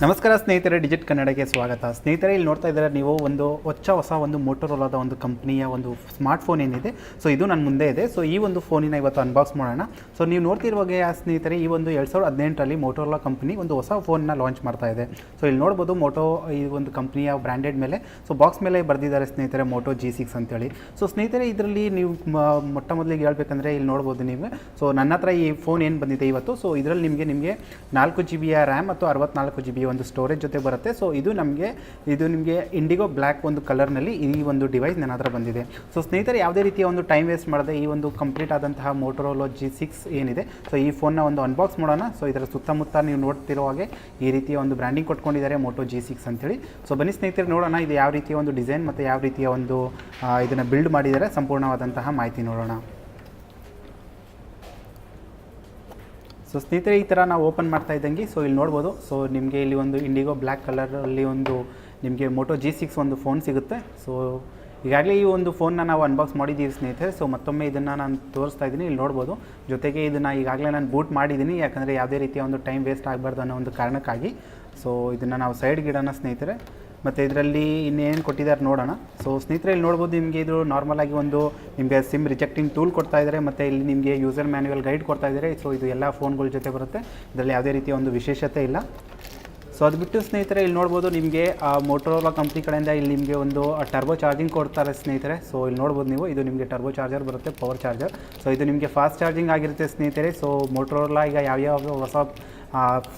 ನಮಸ್ಕಾರ ಸ್ನೇಹಿತರೆ, ಡಿಜಿಟ್ ಕನ್ನಡಕ್ಕೆ ಸ್ವಾಗತ. ಸ್ನೇಹಿತರೆ, ಇಲ್ಲಿ ನೋಡ್ತಾ ಇದ್ದಾರೆ ನೀವು ಒಂದು ಹೊಸ ಒಂದು ಮೋಟೋರೋಲಾದ ಒಂದು ಕಂಪ್ನಿಯ ಒಂದು ಸ್ಮಾರ್ಟ್ ಫೋನ್ ಏನಿದೆ. ಸೊ ಇದು ನನ್ನ ಮುಂದೆ ಇದೆ. ಸೊ ಈ ಒಂದು ಫೋನಿನ ಇವತ್ತು ಅನ್ಬಾಕ್ಸ್ ಮಾಡೋಣ. ಸೊ ನೀವು ನೋಡ್ತಿರುವಾಗೆ ಸ್ನೇಹಿತರೆ, ಈ ಒಂದು 2018ರಲ್ಲಿ ಮೋಟೋರೋಲಾ ಕಂಪ್ನಿ ಒಂದು ಹೊಸ ಫೋನ್ನ ಲಾಂಚ್ ಮಾಡ್ತಾ ಇದೆ. ಸೊ ಇಲ್ಲಿ ನೋಡ್ಬೋದು ಮೋಟೋ ಈ ಒಂದು ಕಂಪ್ನಿಯ ಬ್ರ್ಯಾಂಡೆಡ್ ಮೇಲೆ ಸೊ ಬಾಕ್ಸ್ ಮೇಲೆ ಬರೆದಿದ್ದಾರೆ ಸ್ನೇಹಿತರೆ, ಮೋಟೋ G6 ಅಂತೇಳಿ. ಸೊ ಸ್ನೇಹಿತರೆ, ಇದರಲ್ಲಿ ನೀವು ಮೊಟ್ಟ ಮೊದಲಿಗೆ ಹೇಳ್ಬೇಕಂದ್ರೆ ಇಲ್ಲಿ ನೋಡ್ಬೋದು ನೀವು. ಸೊ ನನ್ನ ಹತ್ರ ಈ ಫೋನ್ ಏನು ಬಂದಿದೆ ಇವತ್ತು. ಸೊ ಇದರಲ್ಲಿ ನಿಮಗೆ 4 GB ರ್ಯಾಮ್ ಮತ್ತು 64 GB ಒಂದು ಸ್ಟೋರೇಜ್ ಜೊತೆ ಬರುತ್ತೆ. ಸೊ ಇದು ನಿಮಗೆ ಇಂಡಿಗೋ ಬ್ಲ್ಯಾಕ್ ಒಂದು ಕಲರ್ನಲ್ಲಿ ಈ ಒಂದು ಡಿವೈಸ್ ನನ್ನ ಹತ್ರ ಬಂದಿದೆ. ಸೊ ಸ್ನೇಹಿತರೆ, ಯಾವುದೇ ರೀತಿಯ ಒಂದು ಟೈಮ್ ವೇಸ್ಟ್ ಮಾಡದೆ ಈ ಒಂದು ಕಂಪ್ಲೀಟ್ ಆದಂತಹ ಮೋಟೋರೋಲಾ G6 ಏನಿದೆ, ಸೊ ಈ ಫೋನ್ನ ಒಂದು ಅನ್ಬಾಕ್ಸ್ ಮಾಡೋಣ. ಸೊ ಇದರ ಸುತ್ತಮುತ್ತ ನೀವು ನೋಡ್ತಿರೋ ಹಾಗೆ ಈ ರೀತಿಯ ಒಂದು ಬ್ರ್ಯಾಂಡಿಂಗ್ ಕೊಟ್ಕೊಂಡಿದ್ದಾರೆ, ಮೋಟೋ G6 ಅಂತೇಳಿ. ಸೊ ಬನ್ನಿ ಸ್ನೇಹಿತರೆ, ನೋಡೋಣ ಇದು ಯಾವ ರೀತಿಯ ಒಂದು ಡಿಸೈನ್ ಮತ್ತು ಯಾವ ರೀತಿಯ ಒಂದು ಇದನ್ನು ಬಿಲ್ಡ್ ಮಾಡಿದ್ದಾರೆ, ಸಂಪೂರ್ಣವಾದಂತಹ ಮಾಹಿತಿ ನೋಡೋಣ. ಸೊ ಸ್ನೇಹಿತರೆ, ಈ ಥರ ನಾವು ಓಪನ್ ಮಾಡ್ತಾ ಇದ್ದಂಗೆ ಸೊ ಇಲ್ಲಿ ನೋಡ್ಬೋದು. ಸೊ ನಿಮಗೆ ಇಲ್ಲಿ ಒಂದು ಇಂಡಿಗೋ ಬ್ಲ್ಯಾಕ್ ಕಲರಲ್ಲಿ ಒಂದು ನಿಮಗೆ ಮೋಟೋ G6 ಒಂದು ಫೋನ್ ಸಿಗುತ್ತೆ. ಸೊ ಈಗಾಗಲೇ ಈ ಒಂದು ಫೋನ್ನ ನಾವು ಅನ್ಬಾಕ್ಸ್ ಮಾಡಿದ್ದೀವಿ ಸ್ನೇಹಿತರೆ. ಸೊ ಮತ್ತೊಮ್ಮೆ ಇದನ್ನು ನಾನು ತೋರಿಸ್ತಾ ಇದ್ದೀನಿ, ಇಲ್ಲಿ ನೋಡ್ಬೋದು. ಜೊತೆಗೆ ಇದನ್ನು ಈಗಾಗಲೇ ನಾನು ಬೂಟ್ ಮಾಡಿದ್ದೀನಿ, ಯಾಕಂದರೆ ಯಾವುದೇ ರೀತಿಯ ಒಂದು ಟೈಮ್ ವೇಸ್ಟ್ ಆಗಬಾರ್ದು ಅನ್ನೋ ಒಂದು ಕಾರಣಕ್ಕಾಗಿ. ಸೊ ಇದನ್ನು ನಾವು ಸೈಡ್ಗೆ ಇಡೋಣ ಸ್ನೇಹಿತರೆ. ಮತ್ತು ಇದರಲ್ಲಿ ಇನ್ನೇನು ಕೊಟ್ಟಿದ್ದಾರೆ ನೋಡೋಣ. ಸೊ ಸ್ನೇಹಿತರೆ, ಇಲ್ಲಿ ನೋಡ್ಬೋದು ನಿಮಗೆ ಇದು ನಾರ್ಮಲಾಗಿ ಒಂದು ನಿಮಗೆ ಸಿಮ್ ರಿಜೆಕ್ಟಿಂಗ್ ಟೂಲ್ ಕೊಡ್ತಾ ಇದ್ದಾರೆ, ಮತ್ತು ಇಲ್ಲಿ ನಿಮಗೆ ಯೂಸರ್ ಮ್ಯಾನ್ಯುವಲ್ ಗೈಡ್ ಕೊಡ್ತಾ ಇದ್ದಾರೆ. ಸೊ ಇದು ಎಲ್ಲ ಫೋನ್ಗಳ ಜೊತೆ ಬರುತ್ತೆ, ಇದರಲ್ಲಿ ಯಾವುದೇ ರೀತಿಯ ಒಂದು ವಿಶೇಷತೆ ಇಲ್ಲ. ಸೊ ಅದು ಬಿಟ್ಟು ಸ್ನೇಹಿತರೆ, ಇಲ್ಲಿ ನೋಡ್ಬೋದು ನಿಮಗೆ ಮೋಟೋರೋಲಾ ಕಂಪ್ನಿ ಕಡೆಯಿಂದ ಇಲ್ಲಿ ನಿಮಗೆ ಒಂದು ಟರ್ಬೋ ಚಾರ್ಜಿಂಗ್ ಕೊಡ್ತಾರೆ ಸ್ನೇಹಿತರೆ. ಸೊ ಇಲ್ಲಿ ನೋಡ್ಬೋದು ನೀವು, ಇದು ನಿಮಗೆ ಟರ್ಬೋ ಚಾರ್ಜರ್ ಬರುತ್ತೆ, ಪವರ್ ಚಾರ್ಜರ್. ಸೊ ಇದು ನಿಮಗೆ ಫಾಸ್ಟ್ ಚಾರ್ಜಿಂಗ್ ಆಗಿರುತ್ತೆ ಸ್ನೇಹಿತರೆ. ಸೊ ಮೋಟೋರೋಲಾ ಈಗ ಯಾವ್ಯಾವ ಹೊಸ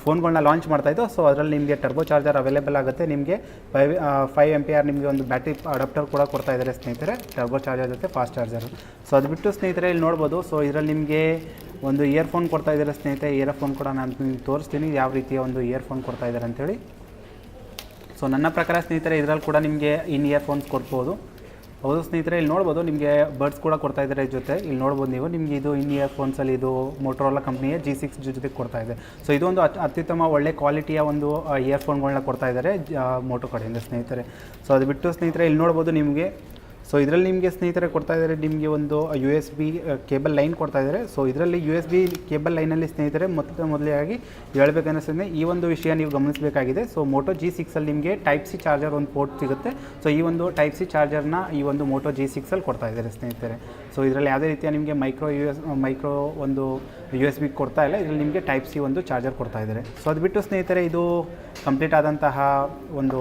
ಫೋನ್ಗಳನ್ನ ಲಾಂಚ್ ಮಾಡ್ತಾಯಿದ್ದು, ಸೊ ಅದರಲ್ಲಿ ನಿಮಗೆ ಟರ್ಬೋ ಚಾರ್ಜರ್ ಅವೈಲೇಬಲ್ ಆಗುತ್ತೆ. ನಿಮಗೆ 5 AH ನಿಮಗೆ ಒಂದು ಬ್ಯಾಟ್ರಿ ಅಡಾಪ್ಟರ್ ಕೂಡ ಕೊಡ್ತಾ ಇದ್ದಾರೆ ಸ್ನೇಹಿತರೆ, ಟರ್ಬೋ ಚಾರ್ಜರ್ ಜೊತೆ ಫಾಸ್ಟ್ ಚಾರ್ಜರ್. ಸೊ ಅದು ಬಿಟ್ಟು ಸ್ನೇಹಿತರೆ, ಇಲ್ಲಿ ನೋಡ್ಬೋದು. ಸೊ ಇದರಲ್ಲಿ ನಿಮಗೆ ಒಂದು ಇಯರ್ಫೋನ್ ಕೊಡ್ತಾ ಇದ್ದಾರೆ ಸ್ನೇಹಿತರೆ. ಇಯರ್ಫೋನ್ ಕೂಡ ನಾನು ನಿಮ್ಗೆ ತೋರಿಸ್ತೀನಿ ಯಾವ ರೀತಿಯ ಒಂದು ಇಯರ್ಫೋನ್ ಕೊಡ್ತಾ ಇದ್ದಾರೆ ಅಂತೇಳಿ. ಸೊ ನನ್ನ ಪ್ರಕಾರ ಸ್ನೇಹಿತರೆ, ಇದರಲ್ಲಿ ಕೂಡ ನಿಮಗೆ ಇಯರ್ಫೋನ್ಸ್ ಕೊಡ್ಬೋದು. ಹೌದು ಸ್ನೇಹಿತರೆ, ಇಲ್ಲಿ ನೋಡ್ಬೋದು ನಿಮಗೆ ಬರ್ಡ್ಸ್ ಕೂಡ ಕೊಡ್ತಾ ಇದ್ದಾರೆ ಜೊತೆ. ಇಲ್ಲಿ ನೋಡ್ಬೋದು ನೀವು, ನಿಮಗೆ ಇದು ಇಯರ್ಫೋನ್ಸಲ್ಲಿ ಇದು ಮೋಟೋರೋಲಾ ಕಂಪ್ನಿಯ G6 ಜೊತೆ ಕೊಡ್ತಾ ಇದೆ. ಸೊ ಇದೊಂದು ಅತ್ಯುತ್ತಮ ಒಳ್ಳೆ ಕ್ವಾಲಿಟಿಯ ಒಂದು ಇಯರ್ಫೋನ್ಗಳನ್ನ ಕೊಡ್ತಾ ಇದ್ದಾರೆ ಮೋಟೋ ಕಡೆಯಿಂದ ಸ್ನೇಹಿತರೆ. ಸೊ ಅದು ಬಿಟ್ಟು ಸ್ನೇಹಿತರೆ, ಇಲ್ಲಿ ನೋಡ್ಬೋದು ನಿಮಗೆ. ಸೊ ಇದರಲ್ಲಿ ನಿಮಗೆ ಸ್ನೇಹಿತರೆ ಕೊಡ್ತಾ ಇದ್ದಾರೆ ನಿಮಗೆ ಒಂದು USB ಕೇಬಲ್ ಲೈನ್ ಕೊಡ್ತಾ ಇದ್ದಾರೆ. ಸೊ ಇದರಲ್ಲಿ USB ಕೇಬಲ್ ಲೈನಲ್ಲಿ ಸ್ನೇಹಿತರೆ ಮೊದಲಾಗಿ ಹೇಳ್ಬೇಕನ್ನಿಸ್ತದೆ, ಈ ಒಂದು ವಿಷಯ ನೀವು ಗಮನಿಸಬೇಕಾಗಿದೆ. ಸೊ ಮೋಟೋ G6ಅಲ್ಲಿ ನಿಮಗೆ Type C ಚಾರ್ಜರ್ ಒಂದು ಪೋರ್ಟ್ ಸಿಗುತ್ತೆ. ಸೊ ಈ ಒಂದು Type C ಚಾರ್ಜರ್ನ ಈ ಒಂದು ಮೋಟೋ G6ಅಲ್ಲಿ ಕೊಡ್ತಾ ಇದ್ದಾರೆ ಸ್ನೇಹಿತರೆ. ಸೊ ಇದರಲ್ಲಿ ಯಾವುದೇ ರೀತಿಯ ನಿಮಗೆ ಮೈಕ್ರೋ ಒಂದು USB ಕೊಡ್ತಾ ಇಲ್ಲ, ಇದರಲ್ಲಿ ನಿಮಗೆ Type C ಒಂದು ಚಾರ್ಜರ್ ಕೊಡ್ತಾ ಇದ್ದಾರೆ. ಸೊ ಅದು ಬಿಟ್ಟು ಸ್ನೇಹಿತರೆ, ಇದು ಕಂಪ್ಲೀಟ್ ಆದಂತಹ ಒಂದು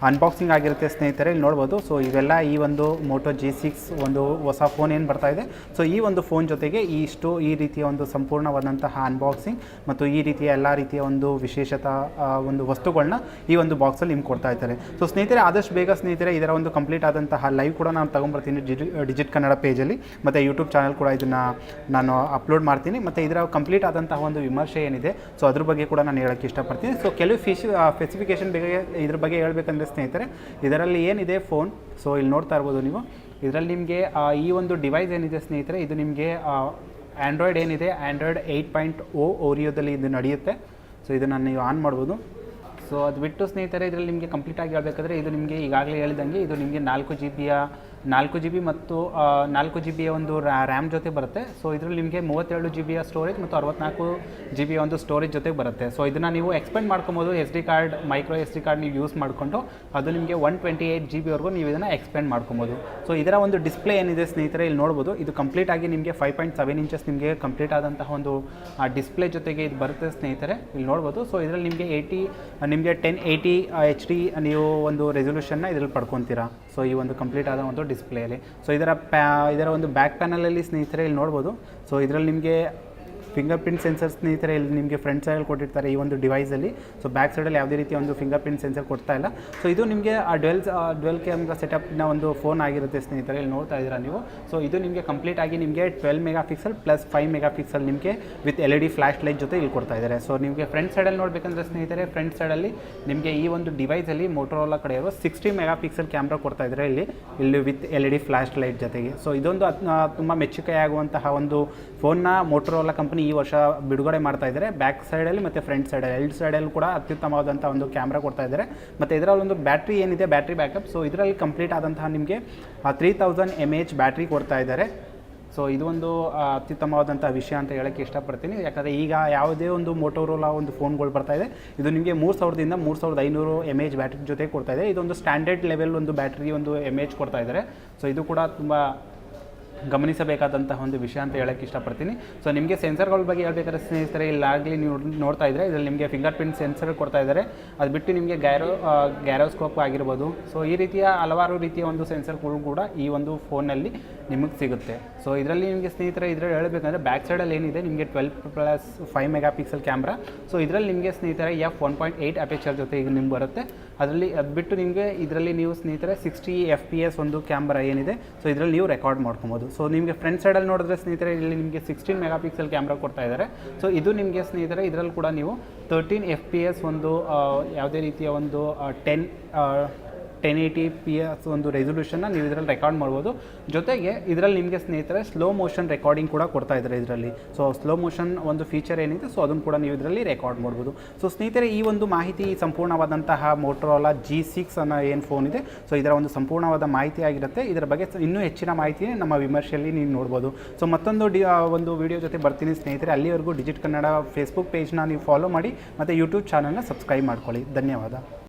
ಅನ್ಬಾಕ್ಸಿಂಗ್ ಆಗಿರುತ್ತೆ ಸ್ನೇಹಿತರೆ. ಇಲ್ಲಿ ನೋಡ್ಬೋದು. ಸೊ ಇವೆಲ್ಲ ಈ ಒಂದು ಮೋಟೋ G6 ಒಂದು ಹೊಸ ಫೋನ್ ಏನು ಬರ್ತಾ ಇದೆ. ಸೊ ಈ ಒಂದು ಫೋನ್ ಜೊತೆಗೆ ಈ ರೀತಿಯ ಒಂದು ಸಂಪೂರ್ಣವಾದಂತಹ ಅನ್ಬಾಕ್ಸಿಂಗ್ ಮತ್ತು ಈ ರೀತಿಯ ಎಲ್ಲ ರೀತಿಯ ಒಂದು ವಿಶೇಷತಾ ಒಂದು ವಸ್ತುಗಳನ್ನ ಈ ಒಂದು ಬಾಕ್ಸಲ್ಲಿ ನಿಮ್ಗೆ ಕೊಡ್ತಾ ಇದ್ದಾರೆ. ಸೊ ಸ್ನೇಹಿತರೆ, ಆದಷ್ಟು ಬೇಗ ಸ್ನೇಹಿತರೆ ಇದರ ಒಂದು ಕಂಪ್ಲೀಟ್ ಆದಂತಹ ಲೈವ್ ಕೂಡ ನಾನು ತೊಗೊಂಬರ್ತೀನಿ ಡಿಜಿಟ್ ಕನ್ನಡ ಪೇಜಲ್ಲಿ, ಮತ್ತು ಯೂಟ್ಯೂಬ್ ಚಾನಲ್ ಕೂಡ ಇದನ್ನು ನಾನು ಅಪ್ಲೋಡ್ ಮಾಡ್ತೀನಿ. ಮತ್ತು ಇದರ ಕಂಪ್ಲೀಟ್ ಆದಂತಹ ಒಂದು ವಿಮರ್ಶೆ ಏನಿದೆ, ಸೊ ಅದ್ರ ಬಗ್ಗೆ ಕೂಡ ನಾನು ಹೇಳೋಕ್ಕೆ ಇಷ್ಟಪಡ್ತೀನಿ. ಸೊ ಕೆಲವು ಸ್ಪೆಸಿಫಿಕೇಷನ್ ಇದ್ರ ಬಗ್ಗೆ ಹೇಳ್ಬೇಕಂದ್ರೆ ಸ್ನೇಹಿತರೆ, ಇದರಲ್ಲಿ ಏನಿದೆ ಫೋನ್, ಸೊ ಇಲ್ಲಿ ನೋಡ್ತಾ ಇರ್ಬೋದು ನೀವು. ಇದರಲ್ಲಿ ನಿಮಗೆ ಈ ಒಂದು ಡಿವೈಸ್ ಏನಿದೆ ಸ್ನೇಹಿತರೆ, ಇದು ನಿಮಗೆ ಆ್ಯಂಡ್ರಾಯ್ಡ್ ಏನಿದೆ, ಆ್ಯಂಡ್ರಾಯ್ಡ್ 8.0 ಓರಿಯೋದಲ್ಲಿ ಇದು ನಡೆಯುತ್ತೆ. ಸೊ ಇದನ್ನು ನೀವು ಆನ್ ಮಾಡ್ಬೋದು. ಸೊ ಅದು ಬಿಟ್ಟು ಸ್ನೇಹಿತರೆ, ಇದರಲ್ಲಿ ನಿಮಗೆ ಕಂಪ್ಲೀಟಾಗಿ ಹೇಳಬೇಕಾದ್ರೆ ಇದು ನಿಮಗೆ ಈಗಾಗಲೇ ಹೇಳಿದಂಗೆ ಇದು ನಿಮಗೆ 4 GB ಮತ್ತು 4 GB ಒಂದು ರ್ಯಾಮ್ ಜೊತೆ ಬರುತ್ತೆ. ಸೊ ಇದರಲ್ಲಿ ನಿಮಗೆ 32 GB ಸ್ಟೋರೇಜ್ ಮತ್ತು 64 GB ಒಂದು ಸ್ಟೋರೇಜ್ ಜೊತೆಗೆ ಬರುತ್ತೆ. ಸೊ ಇದನ್ನು ನೀವು ಎಕ್ಸ್ಪೆಂಡ್ ಮಾಡ್ಕೊಬೋದು, SD card, micro SD card ನೀವು ಯೂಸ್ ಮಾಡಿಕೊಂಡು ಅದು ನಿಮಗೆ 128 GB ನೀವು ಇದನ್ನು ಎಕ್ಸ್ಪೆಂಡ್ ಮಾಡ್ಕೊಬೋದು. ಸೊ ಇದರ ಒಂದು ಡಿಸ್ಪ್ಲೇ ಏನಿದೆ ಸ್ನೇಹಿತರೆ, ಇಲ್ಲಿ ನೋಡ್ಬೋದು. ಇದು ಕಂಪ್ಲೀಟಾಗಿ ನಿಮಗೆ 5.7 ಇಂಚಸ್ ನಿಮಗೆ ಕಂಪ್ಲೀಟ್ ಆದಂತಹ ಒಂದು ಡಿಸ್ಪ್ಲೇ ಜೊತೆಗೆ ಇದು ಬರುತ್ತೆ ಸ್ನೇಹಿತರೆ, ಇಲ್ಲಿ ನೋಡ್ಬೋದು. ಸೊ ಇದರಲ್ಲಿ ನಿಮಗೆ 1080 HD ನೀವು ಒಂದು ರೆಸೊಲ್ಯೂಷನ್ನ ಇದರಲ್ಲಿ ಪಡ್ಕೊತೀರಾ. ಸೊ ಈ ಒಂದು ಕಂಪ್ಲೀಟ್ ಆದ ಒಂದು ಡಿಸ್ಪ್ಲೇಯಲ್ಲಿ. ಸೊ ಇದರ ಒಂದು ಬ್ಯಾಕ್ ಪ್ಯಾನಲಲ್ಲಿ ಸ್ನೇಹಿತರೆ ಇಲ್ಲಿ ನೋಡ್ಬೋದು. ಸೊ ಇದರಲ್ಲಿ ನಿಮಗೆ ಫಿಂಗರ್ ಪ್ರಿಂಟ್ ಸೆನ್ಸರ್ ಸ್ನೇಹಿತರೆ ಇಲ್ಲಿ ನಿಮಗೆ ಫ್ರಂಟ್ ಸೈಡಲ್ಲಿ ಕೊಟ್ಟಿರ್ತಾರೆ ಈ ಒಂದು ಡಿವೈಸಲ್ಲಿ. ಸೊ ಬ್ಯಾಕ್ ಸೈಡಲ್ಲಿ ಯಾವುದೇ ರೀತಿಯ ಒಂದು ಫಿಂಗರ್ ಪ್ರಿಂಟ್ ಸೆನ್ಸರ್ ಕೊಡ್ತಾ ಇಲ್ಲ. ಸೊ ಇದು ನಿಮಗೆ ಡ್ವೆಲ್ ಕ್ಯಾಮ್ರಾ ಸೆಟಪ್ನ ಒಂದು ಫೋನ್ ಆಗಿರುತ್ತೆ ಸ್ನೇಹಿತರೆ, ಇಲ್ಲಿ ನೋಡ್ತಾ ಇದ್ದೀರಾ ನೀವು. ಸೊ ಇದು ನಿಮಗೆ ಕಂಪ್ಲೀಟಾಗಿ ನಿಮಗೆ 12 MP ಪ್ಲಸ್ 5 MP ನಿಮಗೆ ವಿತ್ LED ಫ್ಲ್ಯಾಶ್ ಲೈಟ್ ಜೊತೆ ಇಲ್ಲಿ ಕೊಡ್ತಾ ಇದ್ದಾರೆ. ಸೊ ನಿಮಗೆ ಫ್ರಂಟ್ ಸೈಡಲ್ಲಿ ನೋಡಬೇಕಂದ್ರೆ ಸ್ನೇಹಿತರೆ, ಫ್ರಂಟ್ ಸೈಡಲ್ಲಿ ನಿಮಗೆ ಈ ಒಂದು ಡಿವೈಸಲ್ಲಿ ಮೋಟೋರೋಲಾ ಕಡೆ ಇರೋ 60 MP ಕ್ಯಾಮ್ರಾ ಕೊಡ್ತಾ ಇದ್ದಾರೆ ಇಲ್ಲಿ ವಿತ್ LED ಫ್ಲ್ಯಾಶ್ ಲೈಟ್ ಜೊತೆಗೆ. ಸೊ ಇದೊಂದು ತುಂಬ ಮೆಚ್ಚುಗೆಯಾಗುವಂತಹ ಒಂದು ಫೋನ್ನ ಮೋಟೋರೋಲಾ ಕಂಪನಿ ಈ ವರ್ಷ ಬಿಡುಗಡೆ ಮಾಡ್ತಾ ಇದ್ದಾರೆ. ಬ್ಯಾಕ್ ಸೈಡಲ್ಲಿ ಮತ್ತು ಫ್ರಂಟ್ ಸೈಡಲ್ಲಿ ಎರಡು ಸೈಡಲ್ಲಿ ಕೂಡ ಅತ್ಯುತ್ತಮವಾದಂಥ ಒಂದು ಕ್ಯಾಮ್ರಾ ಕೊಡ್ತಾ ಇದ್ದಾರೆ. ಮತ್ತು ಇದರಲ್ಲಿ ಒಂದು ಬ್ಯಾಟ್ರಿ ಏನಿದೆ, ಬ್ಯಾಟ್ರಿ ಬ್ಯಾಕಪ್, ಸೊ ಇದರಲ್ಲಿ ಕಂಪ್ಲೀಟ್ ಆದಂತಹ ನಿಮಗೆ 3000 mAh ಬ್ಯಾಟ್ರಿ ಕೊಡ್ತಾ ಇದ್ದಾರೆ. ಸೊ ಇದು ಒಂದು ಅತ್ಯುತ್ತಮವಾದಂಥ ವಿಷಯ ಅಂತ ಹೇಳೋಕ್ಕೆ ಇಷ್ಟಪಡ್ತೀನಿ. ಯಾಕಂದರೆ ಈಗ ಯಾವುದೇ ಒಂದು ಮೋಟೋರೋಲಾ ಒಂದು ಫೋನ್ಗಳು ಬರ್ತಾಯಿದೆ, ಇದು ನಿಮಗೆ 3000ದಿಂದ 3500 mAh ಬ್ಯಾಟ್ರಿ ಜೊತೆ ಕೊಡ್ತಾಯಿದೆ. ಇದೊಂದು ಸ್ಟ್ಯಾಂಡರ್ಡ್ ಲೆವೆಲ್ ಒಂದು ಬ್ಯಾಟ್ರಿ ಒಂದು mAh ಕೊಡ್ತಾ ಇದ್ದಾರೆ. ಸೊ ಇದು ಕೂಡ ತುಂಬ ಗಮನಿಸಬೇಕಾದಂತಹ ಒಂದು ವಿಷಯ ಅಂತ ಹೇಳೋಕ್ಕೆ ಇಷ್ಟಪಡ್ತೀನಿ. ಸೊ ನಿಮಗೆ ಸೆನ್ಸರ್ಗಳ ಬಗ್ಗೆ ಹೇಳ್ಬೇಕಾದ್ರೆ ಸ್ನೇಹಿತರೆ, ಇಲ್ಲಾಗಲಿ ನೀವು ನೋಡ್ತಾ ಇದ್ದರೆ ಇದರಲ್ಲಿ ನಿಮಗೆ ಫಿಂಗರ್ ಪ್ರಿಂಟ್ ಸೆನ್ಸರ್ ಕೊಡ್ತಾ ಇದ್ದಾರೆ. ಅದು ಬಿಟ್ಟು ನಿಮಗೆ ಗ್ಯಾರೋಸ್ಕೋಪ್ ಆಗಿರ್ಬೋದು. ಸೊ ಈ ರೀತಿಯ ಹಲವಾರು ರೀತಿಯ ಒಂದು ಸೆನ್ಸರ್ಗಳು ಕೂಡ ಈ ಒಂದು ಫೋನಲ್ಲಿ ನಿಮಗೆ ಸಿಗುತ್ತೆ. ಸೊ ಇದರಲ್ಲಿ ನಿಮಗೆ ಸ್ನೇಹಿತರೆ ಇದರಲ್ಲಿ ಹೇಳಬೇಕಂದ್ರೆ ಬ್ಯಾಕ್ ಸೈಡಲ್ಲಿ ಏನಿದೆ ನಿಮಗೆ 12+5 ಮೆಗಾಪಿಕ್ಸೆಲ್ ಕ್ಯಾಮ್ರಾ. ಸೊ ಇದರಲ್ಲಿ ನಿಮಗೆ ಸ್ನೇಹಿತರೆ f1.8 ಅಪೇಚರ್ ಜೊತೆ ಈಗ ನಿಮ್ಗೆ ಬರುತ್ತೆ. ಅದರಲ್ಲಿ ಅದು ಬಿಟ್ಟು ನಿಮಗೆ ಇದರಲ್ಲಿ ನೀವು ಸ್ನೇಹಿತರೆ 60 FPS ಒಂದು ಕ್ಯಾಮ್ರಾ ಏನಿದೆ, ಸೊ ಇದರಲ್ಲಿ ನೀವು ರೆಕಾರ್ಡ್ ಮಾಡ್ಕೊಬೋದು. ಸೊ ನಿಮಗೆ ಫ್ರಂಟ್ ಸೈಡಲ್ಲಿ ನೋಡಿದ್ರೆ ಸ್ನೇಹಿತರೆ ಇಲ್ಲಿ ನಿಮಗೆ 16 ಮೆಗಾಪಿಕ್ಸೆಲ್ ಕ್ಯಾಮ್ರಾ ಕೊಡ್ತಾ ಇದ್ದಾರೆ. ಸೊ ಇದು ನಿಮಗೆ ಸ್ನೇಹಿತರೆ ಇದರಲ್ಲಿ ಕೂಡ ನೀವು 13 FPS ಒಂದು ಯಾವುದೇ ರೀತಿಯ ಒಂದು 1080p ಒಂದು ರೆಸೊಲ್ಯೂಷನ್ನ ನೀವು ಇದರಲ್ಲಿ ರೆಕಾರ್ಡ್ ಮಾಡ್ಬೋದು. ಜೊತೆಗೆ ಇದರಲ್ಲಿ ನಿಮಗೆ ಸ್ನೇಹಿತರೆ ಸ್ಲೋ ಮೋಷನ್ ರೆಕಾರ್ಡಿಂಗ್ ಕೂಡ ಕೊಡ್ತಾ ಇದ್ದಾರೆ ಇದರಲ್ಲಿ. ಸೊ ಸ್ಲೋ ಮೋಷನ್ ಒಂದು ಫೀಚರ್ ಏನಿದೆ, ಸೊ ಅದನ್ನು ಕೂಡ ನೀವು ಇದರಲ್ಲಿ ರೆಕಾರ್ಡ್ ಮಾಡ್ಬೋದು. ಸೊ ಸ್ನೇಹಿತರೆ ಈ ಒಂದು ಮಾಹಿತಿ ಸಂಪೂರ್ಣವಾದಂತಹ ಮೋಟೋರೋಲಾ G6 ಅನ್ನೋ ಏನು ಫೋನ್ ಇದೆ, ಸೊ ಇದರ ಒಂದು ಸಂಪೂರ್ಣವಾದ ಮಾಹಿತಿ ಆಗಿರುತ್ತೆ. ಇದರ ಬಗ್ಗೆ ಇನ್ನೂ ಹೆಚ್ಚಿನ ಮಾಹಿತಿ ನಮ್ಮ ವಿಮರ್ಶೆಯಲ್ಲಿ ನೀವು ನೋಡ್ಬೋದು. ಸೊ ಮತ್ತೊಂದು ಒಂದು ವಿಡಿಯೋ ಜೊತೆ ಬರ್ತೀನಿ ಸ್ನೇಹಿತರೆ. ಅಲ್ಲಿವರೆಗೂ ಡಿಜಿಟ್ ಕನ್ನಡ ಫೇಸ್ಬುಕ್ ಪೇಜ್ನ ನೀವು ಫಾಲೋ ಮಾಡಿ ಮತ್ತು ಯೂಟ್ಯೂಬ್ ಚಾನಲ್ನ ಸಬ್ಸ್ಕ್ರೈಬ್ ಮಾಡ್ಕೊಳ್ಳಿ. ಧನ್ಯವಾದ.